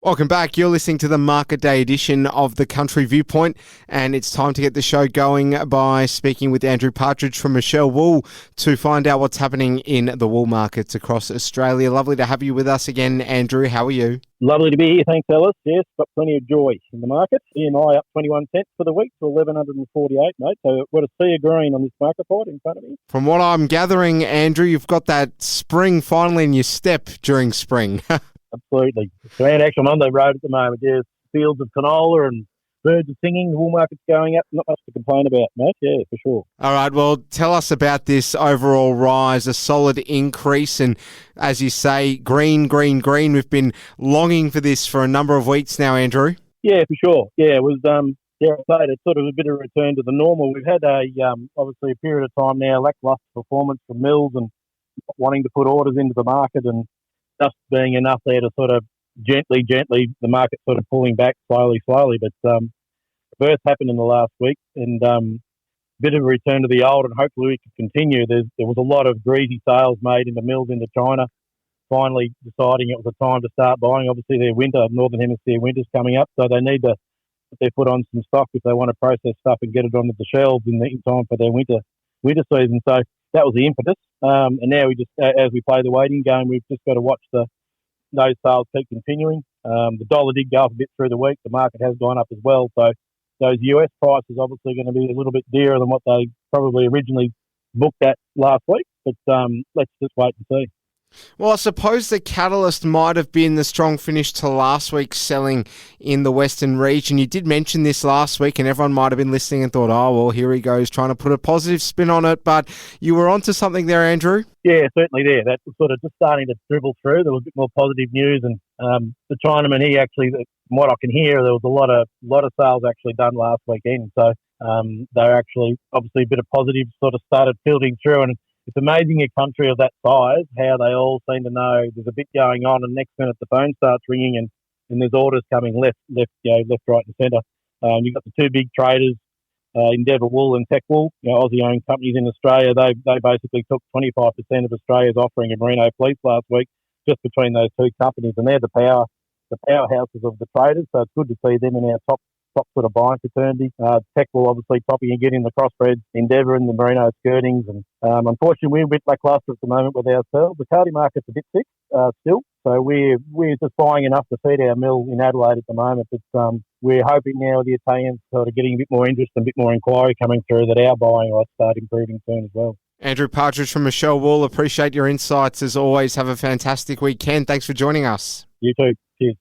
Welcome back. You're listening to the Market Day edition of the Country Viewpoint, and it's time to get the show going by speaking with Andrew Partridge from Michell Wool to find out what's happening in the wool markets across Australia. Lovely to have you with us again, Andrew. How are you? Lovely to be here. Thanks, Alice. Yes, got plenty of joy in the market. EMI up 21 cents for the week to 1148, mate. So we've got a sea of green on this market point in front of me. From what I'm gathering, Andrew, you've got that spring finally in your step during spring. Absolutely. So actually, I'm on the road at the moment. There's fields of canola and birds are singing. The wool market's going up. Not much to complain about, mate. Yeah, for sure. All right. Well, tell us about this overall rise, a solid increase. And as you say, green. We've been longing for this for a number of weeks now, Andrew. Yeah, for sure. Yeah, it was, it's sort of a bit of a return to the normal. We've had obviously a period of time now, lacklustre performance from mills and wanting to put orders into the market and just being enough there to sort of gently, the market sort of pulling back slowly. But birth happened in the last week and bit of a return to the old, and hopefully we can continue. There was a lot of greasy sales made in the mills into China, finally deciding it was a time to start buying. Obviously their Northern Hemisphere winter's coming up, so they need to put their foot on some stock if they want to process stuff and get it onto the shelves in time for their winter season. So that was the impetus. And now we just, as we play the waiting game, we've just got to watch those sales keep continuing. The dollar did go up a bit through the week. The market has gone up as well. So those US prices obviously going to be a little bit dearer than what they probably originally booked at last week. But let's just wait and see. Well, I suppose the catalyst might have been the strong finish to last week's selling in the Western region. You did mention this last week, and everyone might have been listening and thought, oh, well, here he goes, trying to put a positive spin on it. But you were onto something there, Andrew. Yeah, certainly there. That was sort of just starting to dribble through. There was a bit more positive news. And the Chinaman, he actually, from what I can hear, there was a lot of sales actually done last weekend. So they're actually, obviously, a bit of positive sort of started filtering through. And it's amazing a country of that size, how they all seem to know there's a bit going on, and next minute the phone starts ringing and there's orders coming left, right and centre. You've got the two big traders, Endeavour Wool and Tech Wool, Aussie-owned companies in Australia. They basically took 25% of Australia's offering of merino fleece last week just between those two companies, and they're the powerhouses of the traders, so it's good to see them in our top sort of buying fraternity. Tech will obviously topping again in the crossbreds, Endeavour and the merino skirtings, and unfortunately we're a bit lacklustre at the moment with ourselves. The Cardi market's a bit sick still, so we're just buying enough to feed our mill in Adelaide at the moment. But we're hoping now the Italians sort of getting a bit more interest and a bit more inquiry coming through that our buying will start improving soon as well. Andrew Partridge from Michell Wool, appreciate your insights as always. Have a fantastic weekend. Thanks for joining us. You too. Cheers.